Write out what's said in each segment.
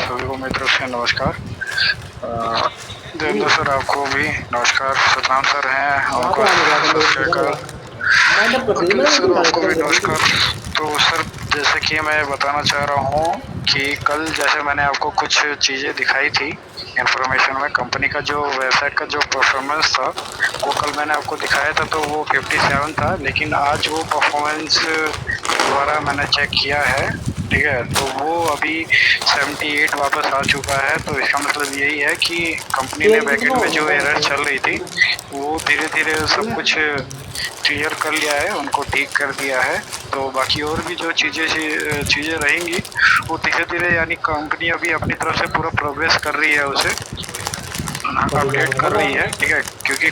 सभी को मेरी तरफ से नमस्कार। देवेंद्र सर आपको भी नमस्कार। सतनाम सर हैं, उनको सत श्री अकाल। अखिल सर आपको भी नमस्कार। तो सर जैसे कि मैं बताना चाह रहा हूँ कि कल जैसे मैंने आपको कुछ चीज़ें दिखाई थी इंफॉर्मेशन में, कंपनी का जो वेबसाइट का जो परफॉर्मेंस था वो कल मैंने आपको दिखाया था, तो वो 57 था, लेकिन आज वो परफॉर्मेंस दोबारा मैंने चेक किया है, ठीक है, तो वो अभी 78 वापस आ चुका है। तो इसका मतलब यही है कि कंपनी ने बैकएंड में जो एरर चल रही थी वो धीरे धीरे सब कुछ क्लियर कर लिया है, उनको ठीक कर दिया है। तो बाकी और भी जो चीज़ें रहेंगी वो धीरे धीरे, यानी कंपनी अभी अपनी तरफ से पूरा प्रोग्रेस कर रही है, उसे अपडेट कर रही है, ठीक है, क्योंकि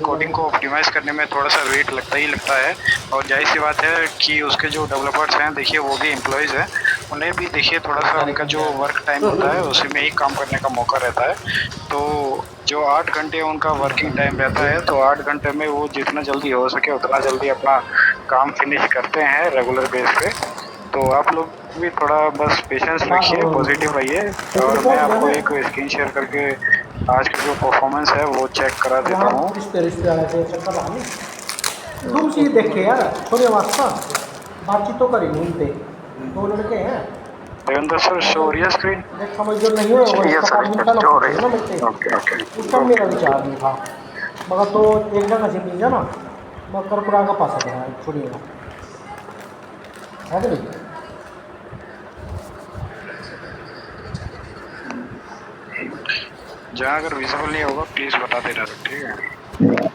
कोडिंग को ऑप्टिमाइज करने में थोड़ा सा वेट लगता ही लगता है। और जाहिर सी बात है कि उसके जो डेवलपर्स हैं, देखिए वो भी एम्प्लॉयज़ हैं, उन्हें भी देखिए थोड़ा सा उनका जो वर्क टाइम होता है उसी में ही काम करने का मौका रहता है। तो जो 8 घंटे उनका वर्किंग टाइम रहता है, तो 8 घंटे में वो जितना जल्दी हो सके उतना जल्दी अपना काम फिनिश करते हैं रेगुलर बेस पे। तो आप लोग भी थोड़ा बस पेशेंस रखिए, पॉजिटिव रहिए। और मैं आपको एक स्क्रीन शेयर करके आज का जो परफॉर्मेंस है वो चेक करा देता हूँ। तुम सी देखे यार, थोड़े वास्ता बातचीत तो करी उनसे, दो लड़के हैं। देवेंद्र सर, शो हो रही है स्क्रीन? देख समझ जो नहीं हो वो इसका काम मिलता ना ना मिलते। Okay okay. उस टाइम मेरा विचार नहीं था, मगर तो एक जगह से मिल जाना मैं करकुरा का पास है छोड़िएगा, है कि नहीं? जहाँ अगर विजिबल नहीं होगा प्लीज बता देना, ठीक है।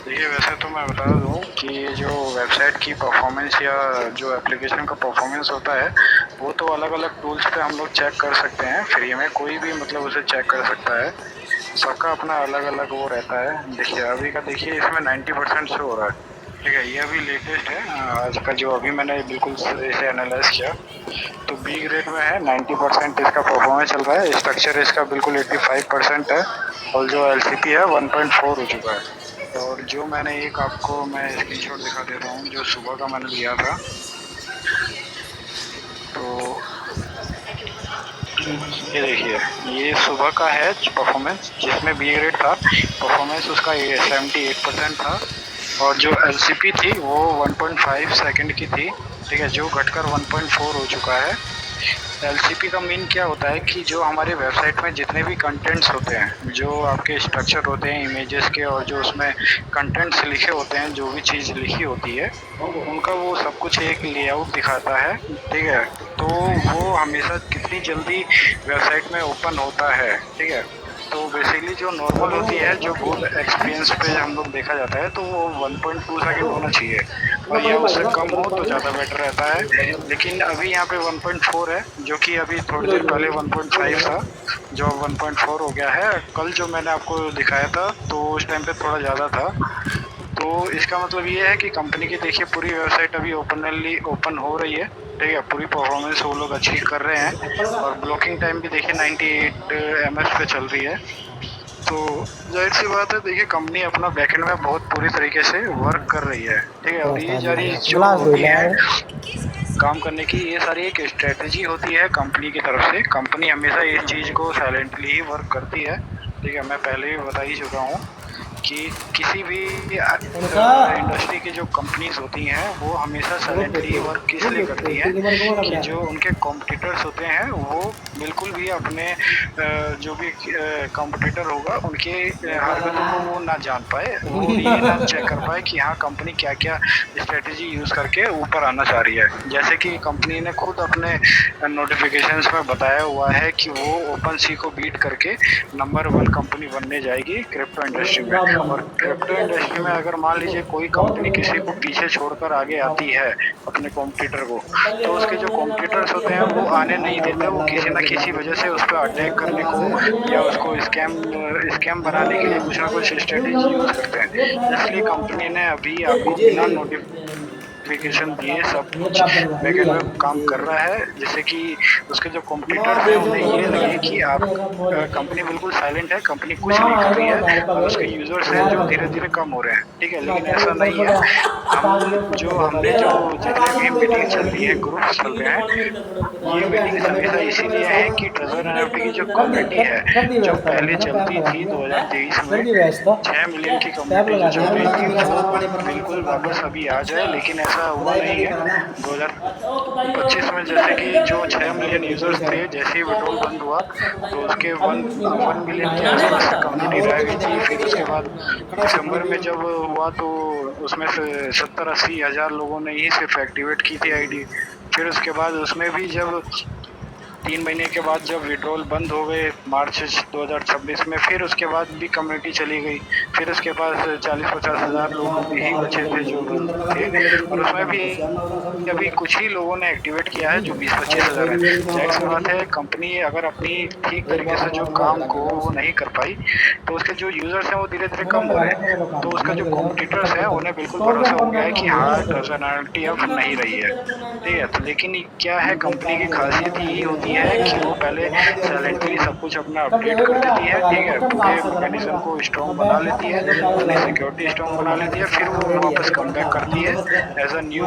देखिए वैसे तो मैं बता दूं कि ये जो वेबसाइट की परफॉर्मेंस या जो एप्लीकेशन का परफॉर्मेंस होता है वो तो अलग अलग टूल्स पे हम लोग चेक कर सकते हैं फ्री में, कोई भी मतलब उसे चेक कर सकता है, सबका अपना अलग अलग वो रहता है। देखिए अभी का देखिए इसमें 90% शो हो रहा है, ठीक है, ये अभी लेटेस्ट है आज का जो अभी मैंने बिल्कुल इसे एनालाइज किया, तो बी ग्रेड में है 90% इसका परफॉर्मेंस चल रहा है। स्ट्रक्चर इसका बिल्कुल 85% है और जो एलसीपी है 1.4 हो चुका है। और जो मैंने एक आपको मैं स्क्रीनशॉट दिखा दे रहा हूँ जो सुबह का मैंने लिया था, तो ये देखिए ये सुबह का है परफॉर्मेंस जिसमें बी ग्रेड था, परफॉर्मेंस उसका 78% था और जो एलसीपी थी वो 1.5 सेकंड की थी, ठीक है, जो घटकर 1.4 हो चुका है। एलसीपी का मीन क्या होता है कि जो हमारे वेबसाइट में जितने भी कंटेंट्स होते हैं, जो आपके स्ट्रक्चर होते हैं इमेजेस के और जो उसमें कंटेंट्स लिखे होते हैं, जो भी चीज़ लिखी होती है उनका वो सब कुछ एक लेआउट दिखाता है, ठीक है, तो वो हमेशा कितनी जल्दी वेबसाइट में ओपन होता है, ठीक है। तो बेसिकली जो नॉर्मल होती है, जो गुड एक्सपीरियंस पे हम लोग देखा जाता है, तो वो 1.2 सेकेंड होना चाहिए और या उससे कम हो तो ज़्यादा बेटर रहता है। लेकिन अभी यहाँ पे 1.4 है, जो कि अभी थोड़ी देर पहले 1.5 था, जो 1.4 हो गया है। कल जो मैंने आपको दिखाया था तो उस टाइम पे थोड़ा ज़्यादा था। तो इसका मतलब ये है कि कंपनी की देखिए पूरी वेबसाइट अभी ओपनली ओपन हो रही है, ठीक है, पूरी परफॉर्मेंस वो लोग अच्छी कर रहे हैं और ब्लॉकिंग टाइम भी देखिए 98 ms पे चल रही है। तो जाहिर सी बात है, देखिए कंपनी अपना बैकएंड में बहुत पूरी तरीके से वर्क कर रही है, ठीक है, और ये सारी जो होती है काम करने की, ये सारी एक स्ट्रेटजी होती है कंपनी की तरफ से। कंपनी हमेशा इस चीज़ को साइलेंटली ही वर्क करती है, ठीक है, मैं पहले भी बता ही चुका हूँ कि किसी भी इंडस्ट्री की जो कंपनीज होती हैं वो हमेशा साइलेंटली वर्क इसलिए करती हैं कि जो उनके कॉम्पिटिटर्स होते हैं वो बिल्कुल भी अपने जो भी कॉम्पिटिटर होगा उनके हरकतों को वो ना जान पाए, वो ये ना चेक कर पाए कि हाँ कंपनी क्या क्या स्ट्रेटजी यूज़ करके ऊपर आना चाह रही है। जैसे कि कंपनी ने खुद अपने नोटिफिकेशंस में बताया हुआ है कि वो ओपन सी को बीट करके नंबर 1 कंपनी बनने जाएगी क्रिप्टो इंडस्ट्री में। और क्रिप्टो इंडस्ट्री में अगर मान लीजिए कोई कंपनी किसी को पीछे छोड़कर आगे आती है अपने कॉम्पिटिटर को, तो उसके जो कॉम्पिटिटर्स होते हैं वो आने नहीं देते, वो किसी न किसी वजह से उस पर अटैक करने को या उसको स्कैम बनाने के लिए कुछ ना कुछ स्ट्रेटेजी यूज़ करते हैं। इसलिए कंपनी ने अभी आपको बिना नोटिफिकेशन दिए सब कुछ बैकएंड में काम कर रहा है, जिससे कि उसके जो कॉम्पिटिटर्स हैं उन्हें ये लगे कि आप कंपनी बिल्कुल साइलेंट है, कंपनी कुछ नहीं कर रही है और उसके यूजर्स हैं जो धीरे धीरे कम हो रहे हैं। ठीक है, लेकिन ऐसा नहीं है। हमने जो जितने भी मीटिंग चल रही है, ग्रुप्स चल रहे हैं, ये मीटिंग्स हमेशा इसीलिए है कि ट्रेजर एनएफटी की जो कम्युनिटी है, जो पहले चलती थी 2023 में 6 मिलियन की कम्युनिटी जो चल रही थी, वो बिल्कुल वापस अभी आ जाए। लेकिन ऐसा हुआ नहीं है। 2025 में जैसे कि जो 6 मिलियन यूजर्स थे, जैसे ही विड्रॉल बंद हुआ तो उसके 1 मिलियन के आसपास कम्युनिटी रह गई थी। फिर उसके बाद दिसंबर में जब हुआ तो उसमें से 70-80 हज़ार लोगों ने ही सिर्फ एक्टिवेट की थी आईडी। फिर उसके बाद उसमें भी जब 3 महीने के बाद जब विड्रॉल बंद हो गए मार्च 2026 में, फिर उसके बाद भी कम्युनिटी चली गई। फिर उसके बाद 40-50 हज़ार लोग ही बचे थे जो थे, और उसमें भी अभी कुछ ही लोगों ने एक्टिवेट किया है जो 20-25 हज़ार है। जाहिर सी बात है, कंपनी अगर अपनी ठीक तरीके से जो काम को वो नहीं कर पाई तो उसके जो यूजर्स हैं वो धीरे धीरे कम हो रहे हैं। तो उसका जो कॉम्पिटिटर्स है उन्हें बिल्कुल भरोसा हो गया है कि हाँ, पर्सनालिटी अब नहीं रही है। ठीक है, तो लेकिन क्या है, कंपनी की खासियत यही होती है कि वो पहले साइलेंटली सब कुछ अपना अपडेट कर देती है। ठीक है, पूरे मैकेनिज्म को स्ट्रॉन्ग बना लेती है, अपनी सिक्योरिटी स्ट्रॉन्ग बना लेती है, फिर वो वापस कम बैक करती है एज अ न्यू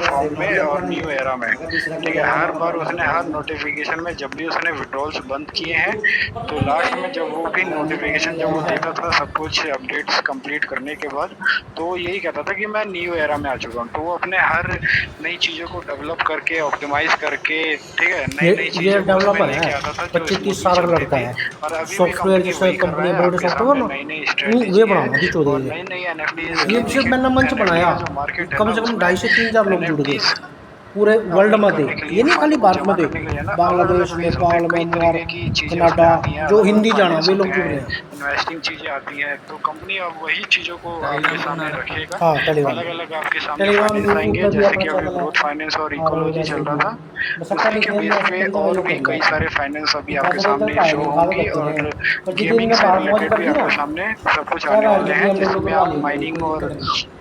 फॉर्म में और न्यू एरा में। ठीक है, हर बार उसने हर नोटिफिकेशन में जब भी उसने विड्रॉल्स बंद किए हैं तो लास्ट में जब वो भी नोटिफिकेशन जब वो देता था सब कुछ अपडेट्स कंप्लीट करने के बाद, तो वो यही कहता था कि मैं न्यू एरा में आ चुका हूँ। तो वो अपने हर नई चीज़ों को डेवलप करके ऑप्टिमाइज करके, ठीक है, नई नई चीज़ों को डेवलपर है, लेके आता था जो 25-30 स्मूथली साल का चलती लड़का थी। है। और अभी भी सॉफ्टवेयर कंपनी जैसे वही कर कंपनी रहा है, बड़े आपके सॉफ्टवेयर सामने ना, नई नई वे स्ट्रेटेजी है बनाना थी और 14 नई नई एनएफटीज। ये सिर्फ मैंने मंच बनाया, जो मार्केट है कम ना, से कम उसमें 2.5 से 3 हज़ार लोग जुड़ गए एनएफटीज पूरे वर्ल्ड में थे। करने के लिए ये नहीं फंड खाली को भारत जमा में थे, करने के लिए ना अलग बांग्लादेश, अलग वेज होते हैं, नेपाल, कई म्यांमार, तरीके की चीजें उसमें कनाडा, आती हैं, जो अलग अलग हिंदी जाना फाइनेंस वे होते लोग जुड़ हैं, रहे हैं। इन्वेस्टिंग चीजें आती हैं। तो कंपनी अब वही चीजों को आपके सामने रखेगा, हाँ, टेलीग्राम अलग अलग आपके सामने टेलीग्राम फाइनेंस यूट्यूब आएंगे, पे भी जैसे अपना कि अभी चैनल है। ग्रोथ फाइनेंस और और इकोलॉजी वैसे चल भी रहा था, बस अच्छा उसी के लिखे, बेस ऐसा पे तरीका और वही भी कर कई लिया। सारे फाइनेंस अभी आपके पैसे सामने देकर शो कागज होंगी, बच्चे और हैं, पर जिस दिन गेमिंग इनने से बात मौज रिलेटेड कर भी दी ना, आपके सामने सब कुछ सारे आने वाले आर्टिकल हैं, हम लोग जिसमें रुकवा आप लिए माइनिंग कोई और दिक्कत नहीं।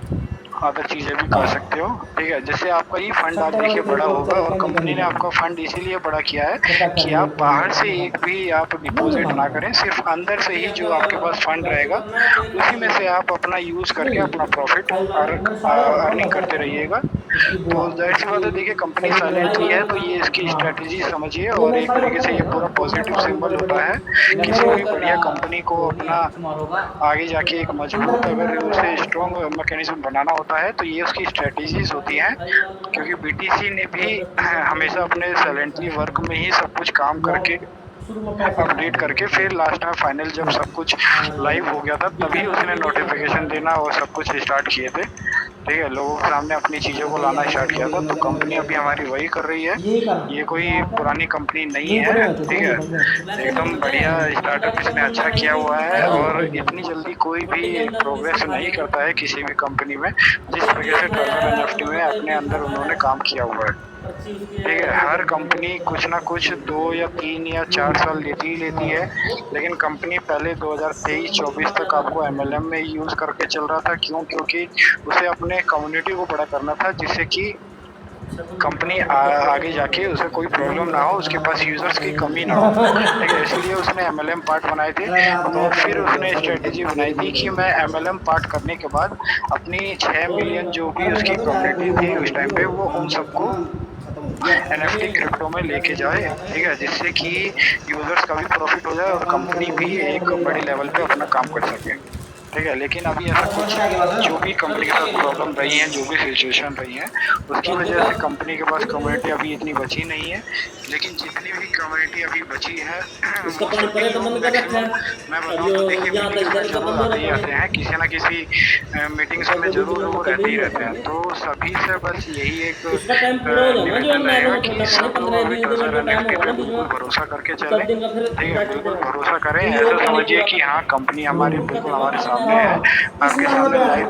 अदर चीज़ें भी कर सकते हो। ठीक है, जैसे आपका ये फंड आप सट्टे वाले देखिए दिन बड़ा तो होगा, तेरे और कहने का कंपनी नहीं ने करना, आपका फंड इसीलिए बड़ा किया है बता कर कि लिए आप बाहर से एक भी आप डिपॉजिट ना करें, सिर्फ अंदर से ही जो आपके पास फंड रहेगा उसी में से आप अपना यूज़ करके अपना प्रॉफिट अर्निंग करते रहिएगा। इसकी तो दुआ जाहिर सी बात है, देखिए कंपनी सभी साइलेंटली है तो ये इसकी हाँ, स्ट्रेटजी समझिए, ये और मैं एक सारे तरीके बच्चे से ये करता पूरा हूँ, पॉजिटिव बड़े सिंबल होता है किसी बड़े भी बढ़िया कंपनी को अपना आगे जाके एक मजबूत, अगर उसे स्ट्रॉन्ग मैकेनिज्म बनाना होता है तो ये उसकी स्ट्रेटजीज होती हैं। क्योंकि बीटीसी ने भी हमेशा अपने साइलेंटली वर्क में ही सब कुछ काम करके शुरू में पैसे अपडेट करके फिर लास्ट में फाइनल जब सब कुछ लाइव हो गया था तभी उसने नोटिफिकेशन देना और सब कुछ स्टार्ट किए थे। ठीक है, लोगों के सामने अपनी चीज़ों को लाना स्टार्ट किया था। तो कंपनी अभी हमारी वही कर रही है, यही करना ये कोई पुरानी कंपनी नहीं लिंक है। बने तो ठीक वो है, निकल जाए। एकदम बढ़िया स्टार्टअप इसने अच्छा किया हुआ है, और इतनी जल्दी कोई भी प्रोग्रेस नहीं करता है किसी भी कंपनी में जिस तरीके से ट्रेजर एनएफटी में अपने अंदर उन्होंने काम किया हुआ है। ठीक है, हर कंपनी कुछ ना कुछ 2 या 3 या 4 साल लेती ही लेती है, लेकिन कंपनी पहले 2023-24 तक आपको एमएलएम में यूज़ करके चल रहा था। क्यों? क्योंकि उसे अपने कम्युनिटी को बड़ा करना था, जिससे कि कंपनी आगे जाके उसे कोई प्रॉब्लम ना हो, उसके पास यूजर्स की कमी ना हो। ठीक है, इसलिए उसने एमएलएम पार्ट बनाए थे। तो फिर उसने स्ट्रेटेजी बनाई थी कि मैं एमएलएम पार्ट करने के बाद अपनी 6 मिलियन जो भी उसकी कम्युनिटी थी उस टाइम पे, वो उन सबको एनएफटी क्रिप्टो में लेके जाए। ठीक है, जिससे कि यूजर्स का भी प्रॉफिट हो जाए और कंपनी भी एक बड़े लेवल पे अपना काम कर सके। ठीक है, लेकिन अभी ऐसा कुछ जो भी कंपनी के साथ प्रॉब्लम रही है, जो भी सिचुएशन रही है, उसकी वजह से कंपनी के पास कम्युनिटी अभी इतनी बची नहीं है। लेकिन जितनी भी कम्युनिटी अभी बची है वो सभी लोग मैक्सिमम, मैं बताऊँ तो देखिए, मीटिंग्स में जरूर आते ही आते हैं, किसी ना किसी मीटिंग्स में जरूर वो रहते ही रहते हैं। तो सभी से बस यही एक निवेदन रहेगा कि सब लोग अभी ट्रेजर एनएफटी पे बिल्कुल भरोसा करके चलें। ठीक है, बिल्कुल भरोसा करें, ऐसा समझिए कि हाँ, कंपनी हमारी बिल्कुल हमारे सामने सामने है, आपके सामने लाइव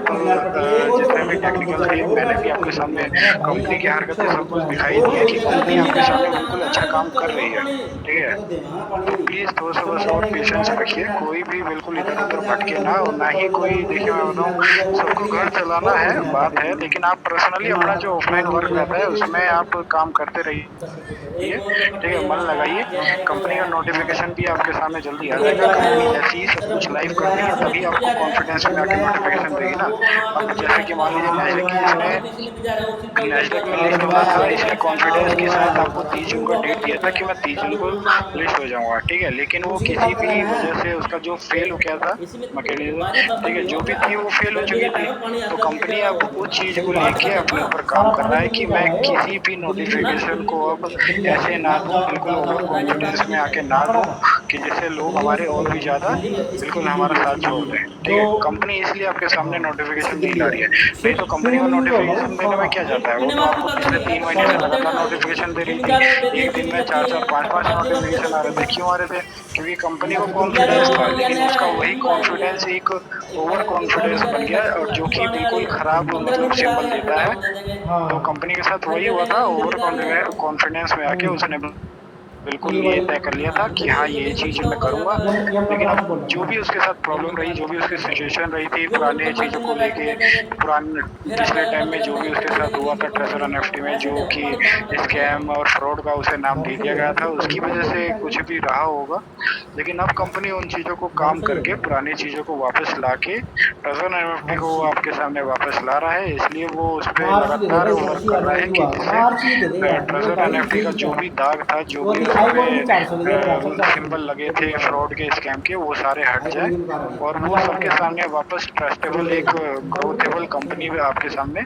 जितने भी टेक्निकल थे मैंने भी आपके सामने कंपनी की हरकतें सब कुछ दिखाई दी है कि कंपनी आपके सामने बिल्कुल अच्छा काम कर रही है, ठीक है। तो प्लीज़ थोड़ा-सा बस और पेशेंस रखिए, कोई भी बिल्कुल इधर-उधर भटके ना और ना ही कोई देखिए मैं बताऊँ सबको घर चलाना है, बात है, लेकिन आप पर्सनली अपना जो ऑफ़लाइन वर्क रहता है उसमें आप काम करते रहिए, ठीक है, मन लगाइए। कंपनी का नोटिफ़िकेशन भी आपके सामने जल्दी आ जाएगा, कंपनी जैसे ही सब कुछ लाइव कर देगी तभी आपको कॉन्फिडेंस में आके नोटिफ़िकेशन देगी ना। अब जैसे कि मान लीजिए नेस्ले की इसने नैस्डैक में लिस्ट होना था, इसने कॉन्फिडेंस के साथ आपको 30 जून का डेट दिया था कि मैं 30 जून को लिस्ट हो जाऊँगा, ठीक है? लेकिन वो किसी भी वजह से उसका जो फ़ेल हो गया था मैकेनिज़्म, ठीक है? जो भी थी वो फ़ेल हो चुकी थी। तो कंपनी अब उस चीज़ को लेके अपने ऊपर काम कर रहा है कि मैं किसी भी नोटिफ़िकेशन को अब ऐसे ना दूँ, बिल्कुल ओवर कॉन्फिडेंस में आके ना दूँ कि जिससे लोग हमारे और भी ज़्यादा बिल्कुल हमारा साथ छोड़ दें, ठीक है? कंपनी इसलिए आपके सामने नोटिफ़िकेशन नहीं ला रही है। नहीं तो कंपनी को नोटिफ़िकेशन देने में क्या जाता है? वो तो आपको पिछले 3 महीने से लगातार नोटिफ़िकेशन दे रही थी। एक दिन में 4-4 5-5 नोटिफ़िकेशन आ रहे थे। क्यों आ रहे थे? क्योंकि कंपनी को कॉन्फिडेंस था, लेकिन उसका वही कॉन्फिडेंस एक ओवर कॉन्फिडेंस बन गया और जो कि बिल्कुल खराब मतलब सिंबल देता है। तो हाँ, कंपनी के साथ वही हुआ था, ओवर कॉन्फिडेंस में आके उसने बिल्कुल ये ये भाई तय कर लिया था कि हाँ, ये चीज़ मैं करूँगा। ये लेकिन प्रकाश अब बोल रहा जो भी था। उसके साथ प्रॉब्लम रही, जो भी उसकी सिचुएशन रही थी पुराने चीज़ों को लेके, पुराने पिछले टाइम में जो भी उसके साथ हुआ था ट्रेज़र एनएफटी में जो कि स्कैम और फ्रॉड का उसे नाम दे दिया गया था, उसकी वज़ह से कुछ भी रहा होगा। लेकिन अब कंपनी उन चीज़ों को काम करके पुरानी चीज़ों को वापस लाके ट्रेज़र एनएफटी हर को वो चीज आपके सामने वापस ला रहा है, इसलिए वो उस पे आरसी दे दे लगातार भाई, वर्क ऐसी कर वाली रहा है आईडी कि हुआ जिससे आरसी दे दे यार, वो ट्रेज़र भाई एनएफटी का ठीक जो है। भी दाग था, जो वो भी थी उस पे आईफोन की 400 ले लिया 450 सिंबल लगे की थे फ्रॉड के, स्कैम के, वो सारे हट आईफोन जाएँ की बता रही और है वो हजार सबके रुपये सामने वापस ट्रस्टेबल एक ग्रोथेबल कंपनी में आपके सामने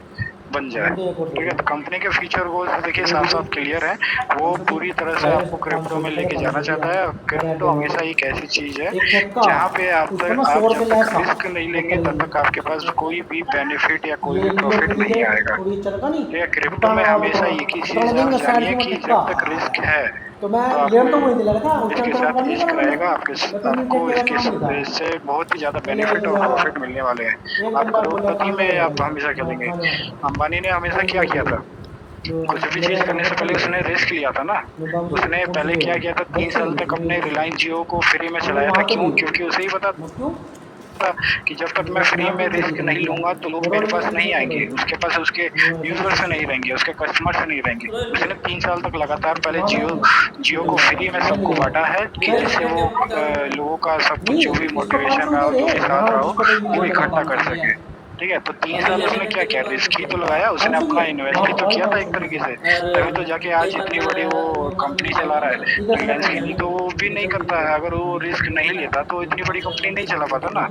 बन जाए। मुझे एक और दे ठीक है? दो। तो कंपनी के फ्यूचर गोल्स देखिए ये साफ-साफ दीदी क्लियर हैं। वो 500 की पूरी तरह से प्राइस आपको क्रिप्टो 500 में की पहले लेके जाना 500 की चाहता है। मैं रेड क्रिप्टो ले हमेशा लूँगा एक ऐसी चीज़ है, एक चक्का जहाँ पे उस पर ना आप 100 जब रुपये तक लेस था रिस्क नहीं लेंगे, बोतल तब तक आपके पास कोई भी बेनिफिट या कोई ये भी लियो प्रॉफ़िट पीडी नहीं थे आएगा। और ये चरका नहीं ठीक है? क्रिप्टो भुटान में वाला हमेशा बकरा एक ही भुटान चीज़ देंगे आप साइड जानिए से मैं कि टिक्का जब तक रिस्क है, तो मैं तो लेन आपको तो वहीं दिला था उस टाइम इसके तेरा साथ फोन नहीं रिस्क करा मैंने रहेगा, मैं फिर भी आपको तेरा इसके काम नहीं था इससे बहुत ही ज़्यादा बोले बेनिफिट और बोले प्रॉफ़िट मिलने वाले हैं। एक आप बंदा बोले करोड़पति काम में करेगा आप हमेशा भाई खेलेंगे। खाने वाला अंबानी ने हमेशा फोन क्या पे किया बोले था? कुछ भी मेरे चीज़ अकाउंट करने में से पहले पड़ी है उसने रिस्क लिया था ना। मैं बाबू जी उसने कौन सी पहले है क्या किया था 3 बस से साल ली तक थी अपने रिलायंस जियो को फ्री में मैंने चलाया था। वहाँ पे क्यों? ली क्योंकि उसे ही पता बस क्यों था कि जब तक मैं फ्री यहाँ में पे रिस्क चली नहीं थी लूँगा तो लोग मेरे मोरल पास में नहीं से आएँगे, उसके पास उसके यूज़र से नहीं रहेंगे, उसके कस्टमर से नहीं रहेंगे। उसने 3 साल तक लगातार पहले वहाँ जियो जियो को फ्री में नहीं सबको मिलेगा बाँटा है कि जिससे वो लोगों का सब कुछ जो नहीं भी उसको मोटिवेशन 500 रहा दे हो, जो रहे भी साथ यहाँ रहा हो, जिसको तो वो ये इकट्ठा कर सके। ठीक है? तो 3 साल उसने क्या किया रिस्क ही तो लगाया, उसने 500 की अपना है इन्वेस्ट वहाँ ही पे तो भाई किया था 500 एक की तरीके से। अरे तभी तो जाके आज इतनी बड़ी वो कंपनी चला रहा है इधर से मैं रिलायंस की, नहीं तो वो भी नहीं करता है। अगर वो रिस्क नहीं लेता तो इतनी बड़ी कंपनी नहीं चला पाता ना।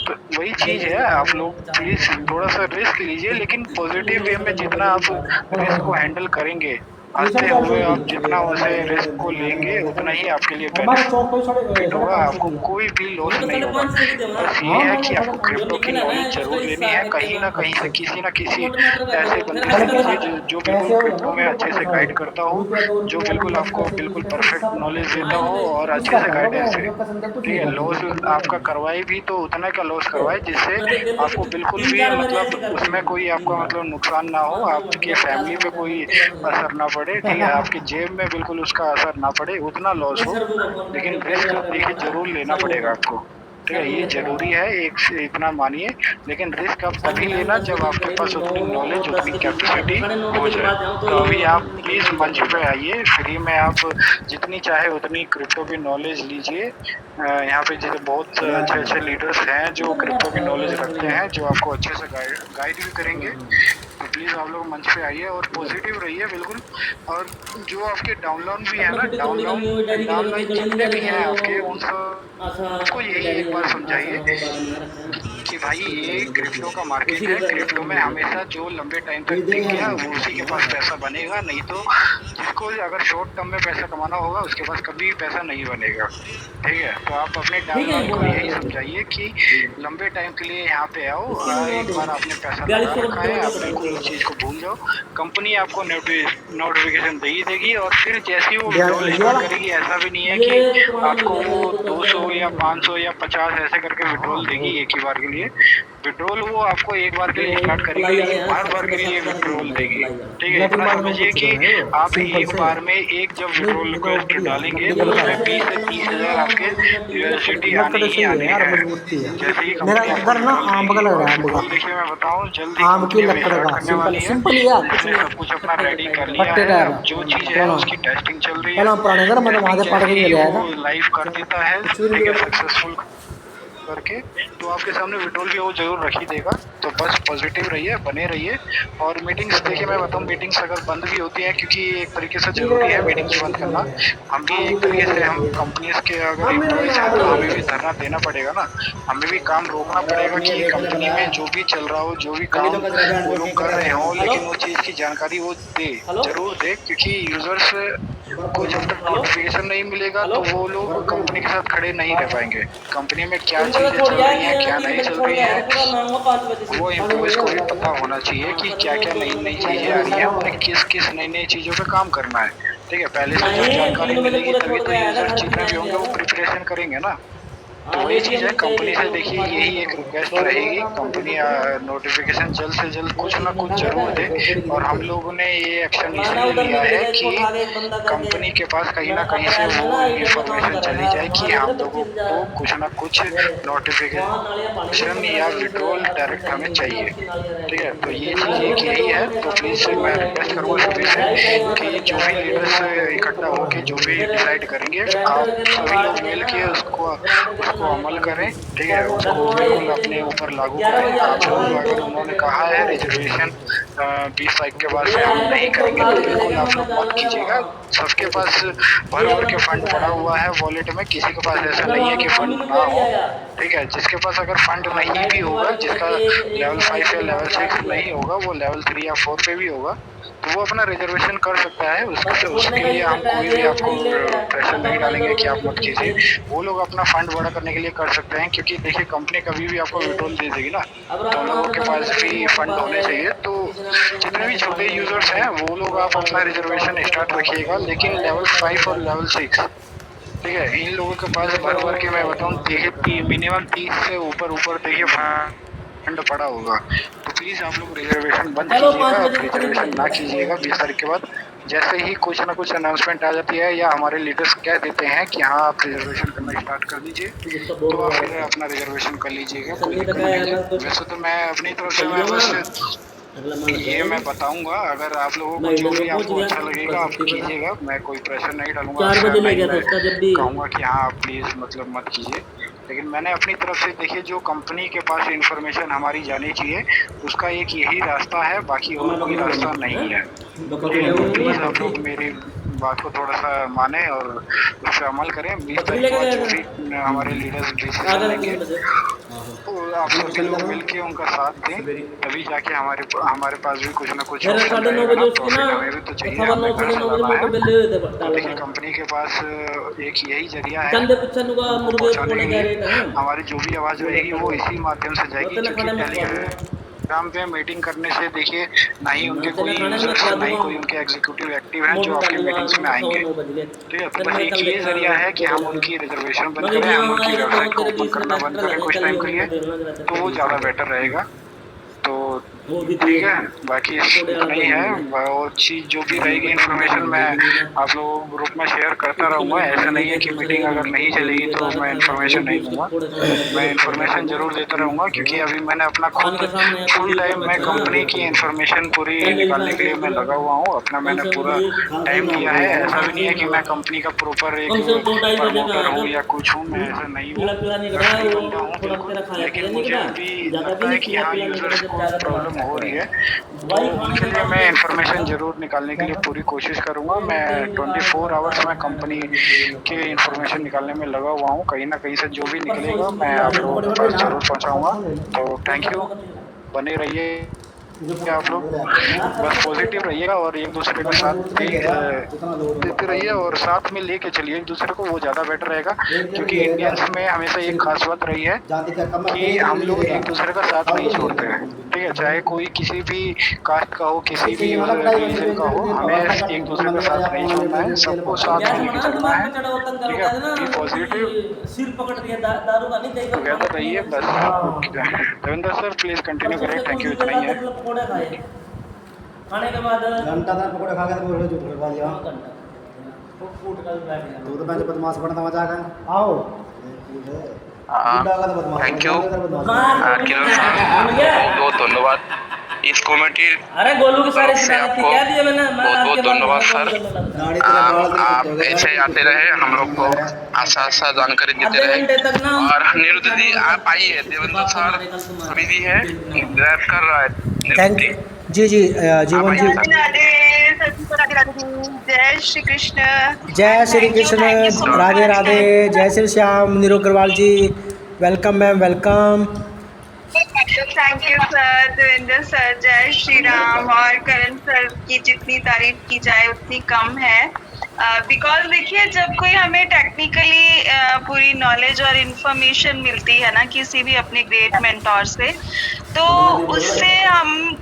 तो वही चीज़ है, आप लोग प्लीज़ थोड़ा-सा रिस्क लीजिए, लेकिन पॉज़िटिव वे में जितना आप रिस्क को हैंडल करेंगे, ये सब हँसते 400 हुए की आप जितना उसे रिस्क को लेंगे, उतना ही आपके लिए हमारा चौक पे बेनिफिट साढ़े होगा, 500 आपको की है कोई भी लॉस उनको नहीं साढ़े होगा। पाँच सौ की देवा बस ये हाँ है मैंने कि साढ़े आपको जो 500 क्रिप्टो की निकल है ना नॉलेज उसको ज़रूर लेनी हिस्सा है, करते कहीं हो न कहीं से अच्छा किसी न और किसी टमाटर का ऐसे करो फिर बंदे से हंस हल्के करो लीजिए जो बिल्कुल पैसे हो गए ना क्रिप्टो में मतलब अच्छे से साढ़े गाइड करता हो, रुपया 2 रुपया जो वाली बिल्कुल पैसे आपको पैसे बिल्कुल पैसे पैसे परफेक्ट सब नॉलेज देता आज हो नहीं और अच्छे इसका से करोगे गाइडेंस दे। जो का संदर्भ कुछ ठीक नहीं है? करती लॉस तो तुम आपका करवाए भी तो उतना का लॉस करवाए जिससे मतलब दिल्ली आपको बिल्कुल तीन भी चार बार मतलब ऐसे करते उसमें हैं कोई तीन आपका बार मतलब नुकसान ना हो, 500 आपकी मतलब 50 फैमिली पे रुपये कोई तो बस हो असर जाता ना पड़े, ठीक है? आपकी जेब में बिल्कुल उसका असर ना पड़े, उतना लॉस है हो। सरबू को फोन लेकिन करके पहली रिस्क बार करना देखिए था ज़रूर लेना सरबू पड़ेगा को आपको। ठीक है? सरबू ये ने करा ज़रूरी है, एक से इतना मानिए, लेकिन रिस्क आप तभी शाम टाइम लेना 10 जब बजे के आपके करीब पास 9 उतनी नॉलेज, और 10 उतनी के बीच में जाता कैपेसिटी हूँ 9:30 हो बजे के जाए। बाद जाऊँ तो तो ये अभी आप निकलना प्लीज़ ही मंच चाहिए पे आइए, फ्री में आप जितनी चाहे उतनी क्रिप्टो की नॉलेज लीजिए। यहाँ पे जैसे बहुत अच्छे-अच्छे लीडर्स हैं जो क्रिप्टो की नॉलेज रखते हैं, जो आपको अच्छे से गाइड गाइड भी करेंगे। तो प्लीज़ आप लोग मंच पे आइए और पॉजिटिव रहिए बिल्कुल। और जो आपके डाउनलाइन भी है अपना ना, फिर तो बड़ी डाउनलाइन कमी हुई डायरी की जगह कहीं डाउनलाइन गले नहीं जितने जा रही भी है हैं वो आपके उन आशा सबको यही डायरी एक बात आशा समझाइए वो बाद में रखते हैं ना कि भाई ये क्रिप्टो का उसी मार्केट के है, करके क्रिप्टो काम में दे दिया हमेशा जो लंबे टाइम तक टिक गया वो उसी के पास पैसा बनेगा, नहीं तो जिसको अगर शॉर्ट टर्म में पैसा कमाना होगा उसके पास कभी पैसा नहीं बनेगा। ठीक है? तो आप अपने ठीक है डाउनलाइन को बोला यही वो समझाइए कि लंबे टाइम के लिए यहाँ पे आओ। इसी में ना एक दो बार आपने पैसा लगा 4200 रखा है, रुपये आप बिल्कुल उस चीज़ को भूल जाओ। कंपनी आपको नोटिफ़िकेशन दे ही देगी और फिर जैसे ही वो विथड्रॉल ये स्टार्ट वाला करेगी, ऐसा भी नहीं है ये कि पुराना मिल आपको जाता है वो ये तो 200 या बस 500 या 50 ऐसे करके हाँ विथड्रॉल वो देगी एक ही बार के लिए। लिए विड्रॉल वो आपको एक बार के लिए स्टार्ट करेगी, लेकिन बार बार के लिए विड्रॉल देगी। ठीक है, इतना समझिए कि आप एक बार में एक जब विड्रॉल रिक्वेस्ट डालेंगे तो उसमें 20 से 30,000 आपके यूएसडीटी आने ही आने हैं। जैसे ही मेरा कंपनी घर ना आम का लग रहा है विड्रॉल, देखिए मैं बताऊं जल्दी आम की कंपनी में लकड़ स्टार्ट का करने वाली है। सिंपल ही है, कुछ नहीं। सब कुछ अपना रेडी कर लिया पट्टे है। टायर अब जो चीज है उसकी टेस्टिंग चल रही है। पहला पुराने घर मतलब वहाँ से पढ़ के जैसे ही ले आया था। वो लाइव कर देता है, ठीक है, सक्सेसफुल करके, तो आपके सामने विड्रॉल भी वो जरूर रख ही देगा। तो बस पॉजिटिव रहिए, बने रहिए। और मीटिंग्स देखिए मैं बताऊँ, मीटिंग्स अगर बंद भी होती है, क्योंकि एक तरीके से जरूरी है मीटिंग्स बंद करना। हम भी एक तरीके से, हम कंपनीज के अगर एम्प्लॉयज हैं तो हमें भी धरना देना पड़ेगा ना, हमें भी काम रोकना पड़ेगा कि कंपनी में जो भी चल रहा हो, जो भी काम वो लोग कर रहे हो, लेकिन वो चीज़ की जानकारी वो दे, जरूर दे, क्योंकि यूजर्स को जब तक नोटिफिकेशन नहीं मिलेगा तो वो लोग कंपनी के साथ खड़े नहीं रह पाएंगे। कंपनी में क्या चीज़ें चल रही हैं, क्या नहीं चल रही हैं, वो एम्प्लॉयज़ को भी पता होना चाहिए कि क्या क्या नई नई चीज़ें आ रही हैं, उन्हें किस किस नई नई चीज़ों पे काम करना है। ठीक है, पहले से जब जानकारी मिलेगी तभी तो यूजर्स जितने भी होंगे वो प्रिपरेशन करेंगे ना। तो वही चीज़ है, कंपनी से देखिए यही एक रिक्वेस्ट रहेगी, कंपनी नोटिफिकेशन जल्द से जल्द कुछ ना कुछ जरूर दे। और हम लोगों ने ये एक्शन इसलिए लिया है कि कंपनी के पास कहीं ना कहीं से वो इंफॉर्मेशन चली जाए कि हम लोगों को कुछ ना कुछ नोटिफिकेशन या विड्रॉल डायरेक्ट हमें चाहिए। ठीक है, तो ये चीज़ एक यही है। तो प्लीज़ मैं रिक्वेस्ट करूँगा सभी से कि जो भी लीडर्स इकट्ठा होकर जो भी डिसाइड करेंगे, आप सभी लोग मिल के उसको अमल करें। ठीक है, उसको बिल्कुल अपने ऊपर लागू करें। आप लोग अगर उन्होंने कहा है रिजर्वेशन 20 तारीख के बाद से हम नहीं करेंगे, तो बिल्कुल आप लोग मत कीजिएगा। सबके पास भर भर के फंड पड़ा हुआ है वॉलेट में, किसी के पास ऐसा नहीं है कि फंड ना हो। ठीक है, जिसके पास अगर फंड नहीं भी होगा, जिसका लेवल 5 या लेवल 6 नहीं होगा, वो लेवल 3 या 4 पे भी होगा, तो वो अपना रिजर्वेशन कर सकता है। उसके लिए हम कोई भी आपको प्रेशर नहीं डालेंगे कि आप मत कीजिए। वो लोग अपना फंड बड़ा करने के लिए कर सकते हैं, क्योंकि देखिए कंपनी कभी भी आपको विड्रॉल दे देगी ना, तो हम लोगों के पास भी फंड होने चाहिए। तो जितने भी छोटे यूजर्स हैं वो लोग आप अपना रिजर्वेशन स्टार्ट रखिएगा, लेकिन लेवल 5 और लेवल 6, ठीक है, इन लोगों के पास भर भर के मैं बताऊँ देखिए मिनिमम 30 से ऊपर देखिए फंड पड़ा होगा। तो प्लीज़ आप लोग रिजर्वेशन बंद कीजिएगा, आप रिजर्वेशन ना कीजिएगा 20 तारीख के बाद। जैसे ही कुछ ना कुछ अनाउंसमेंट आ जाती है या हमारे लीडर्स कह देते हैं कि हाँ आप रिजर्वेशन करना स्टार्ट कर दीजिए, तो आप फिर अपना रिजर्वेशन कर लीजिएगा, कोई दिक्कत नहीं है। वैसे तो मैं अपनी तरफ से मैं बस ये मैं बताऊंगा, अगर आप लोगों को जो भी आपको अच्छा लगेगा आप कीजिएगा, मैं कोई प्रेशर नहीं डालूंगा, कहूँगा कि हाँ आप प्लीज़ मतलब मत कीजिए। लेकिन मैंने अपनी तरफ से देखिए जो कंपनी के पास इंफॉर्मेशन हमारी जानी चाहिए उसका एक यही रास्ता है, बाकी और कोई रास्ता नहीं है। तो प्लीज़ आप लोग मेरी बात को थोड़ा सा माने और उस पर अमल करें। 20 तारीख के बाद जो भी हमारे लीडर्स डिसीजन लेंगे तो आप सभी लोग मिलके उनका साथ दें, तभी जाके हमारे पास भी कुछ ना कुछ ऑप्शन रहेगा ना। प्रॉफिट हमें भी तो चाहिए, हमें घर चलाना है। तो देखिए कंपनी के पास एक यही जरिया है उनको पहुंचाने के लिए। हमारी जो भी आवाज़ रहेगी वो इसी माध्यम से जाएगी, क्योंकि टेलीग्राम पे मीटिंग करने से देखिए ना ही उनके कोई यूजर्स, ना ही कोई उनके एग्जीक्यूटिव एक्टिव हैं जो आपकी मीटिंग्स में आएंगे। ठीक है, तो बस एक ये जरिया है कि हम उनकी रिजर्वेशन बंद करें, हम उनकी वेबसाइट को ओपन करना बंद करें कुछ टाइम के लिए, तो वो ज़्यादा बेटर रहेगा। तो ठीक है, बाकी इतना ही है। और चीज़ जो भी रहेगी इन्फॉर्मेशन मैं आप लोगों को ग्रुप में शेयर करता रहूँगा। ऐसा नहीं है कि मीटिंग अगर नहीं चलेगी तो मैं इन्फॉर्मेशन नहीं दूँगा, मैं इन्फॉर्मेशन ज़रूर देता रहूँगा, क्योंकि अभी मैंने अपना खुद फुल टाइम मैं कंपनी की इन्फॉर्मेशन पूरी निकालने के लिए मैं लगा हुआ हूँ। अपना मैंने पूरा टाइम दिया है। ऐसा भी नहीं है कि मैं कंपनी का प्रॉपर एक प्रमोटर हूँ या कुछ हूँ, मैं ऐसा नहीं हूँ, मैं फ्री बंदा हूँ बिल्कुल। लेकिन मुझे अभी लगता है कि हाँ यूजर्स को प्रॉब्लम हो रही है, तो उनके लिए मैं इन्फॉर्मेशन ज़रूर निकालने के लिए पूरी कोशिश करूँगा। मैं 24 आवर्स में कंपनी के इन्फॉर्मेशन निकालने में लगा हुआ हूँ। कहीं ना कहीं से जो भी निकलेगा मैं आप लोगों के पास ज़रूर पहुँचाऊँगा। तो थैंक यू, बने रहिए आप लोग बस पॉजिटिव रहिएगा और एक दूसरे का साथ देते रहिए और साथ में लेके चलिए एक दूसरे को, वो ज़्यादा बेटर रहेगा। क्योंकि इंडियंस में हमेशा एक खास बात रही है कि हम लोग एक दूसरे का साथ नहीं छोड़ते हैं, ठीक है, चाहे कोई किसी भी कास्ट का हो, किसी भी रिलीजन का हो, हमें एक दूसरे का साथ नहीं छोड़ना है, सबको साथ जैसे में लेके मना चलना दिमाग है, पे चढ़ा होता ठीक है है। ना बी पॉजिटिव, कि सिर पकड़ दिया दारू का नहीं देगा टुगेदर रहिए बस। रविंदर सर प्लीज कंटिन्यू करें, थैंक यू, इतना ही है। पकौड़े खाए खाने के बाद घंटा था पकौड़े खा के तो बोल झूठ बोल दिया। फूट का भी बैठ गया तू तो पहले बदमाश बनता मजा आ गया। आओ थैंक यू मार किरण साहब, बहुत धन्यवाद इस कमेटी। अरे गोलू की सारी से शिकायत आपको क्या दिए मैंने बहुत बहुत धन्यवाद सर। आप ऐसे ही आते रहे, हम लोग को आशा जानकारी देते आधे घंटे तक ना रहे। और निरुद्ध जी आप आइए, देवेंद्र सर बिजी है, ड्राइव कर रहा है थैंक निरुद्ध जी जी जीवन जी। जय श्री कृष्ण। जय श्री कृष्ण, राधे राधे, जय Shri Shyam. Neeru Agarwal ji welcome ma'am, welcome. Thank you sir, Devendra sir, जय श्री राम। और करण सर की जितनी तारीफ की जाए उतनी कम है, बिकॉज देखिए जब कोई हमें टेक्निकली पूरी नॉलेज और इन्फॉर्मेशन मिलती है ना किसी भी अपने ग्रेट मेंटोर से, तो उससे हम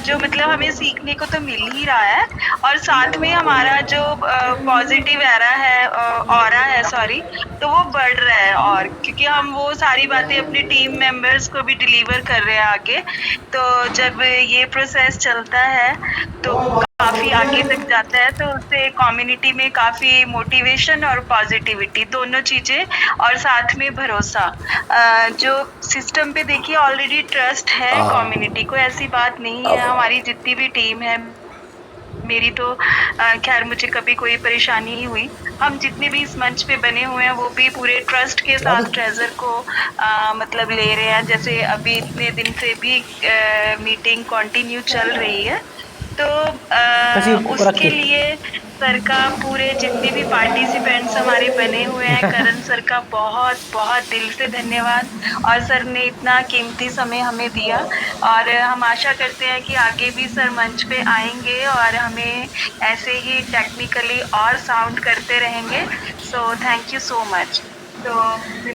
जो मतलब हमें सीखने को तो मिल ही रहा है, और साथ में हमारा जो पॉजिटिव ऑरा है सॉरी, तो वो बढ़ रहा है। और क्योंकि हम वो सारी बातें अपने टीम मेंबर्स को भी डिलीवर कर रहे हैं आगे, तो जब ये प्रोसेस चलता है तो काफ़ी आगे तक जाता है, तो उससे कम्युनिटी में काफ़ी मोटिवेशन और पॉजिटिविटी दोनों चीज़ें, और साथ में भरोसा, जो सिस्टम पे देखिए ऑलरेडी ट्रस्ट है कम्युनिटी को, ऐसी बात नहीं है। हमारी जितनी भी टीम है, मेरी तो खैर मुझे कभी कोई परेशानी नहीं हुई। हम जितने भी इस मंच पे बने हुए हैं वो भी पूरे ट्रस्ट के साथ ट्रेजर को मतलब ले रहे हैं। जैसे अभी इतने दिन से भी मीटिंग कंटिन्यू चल रही है, तो उसके लिए सर का पूरे जितने भी पार्टिसिपेंट्स हमारे बने हुए हैं, करण सर का बहुत बहुत दिल से धन्यवाद। और सर ने इतना कीमती समय हमें दिया, और हम आशा करते हैं कि आगे भी सर मंच पे आएंगे और हमें ऐसे ही टेक्निकली और साउंड करते रहेंगे। So thank you so much. तो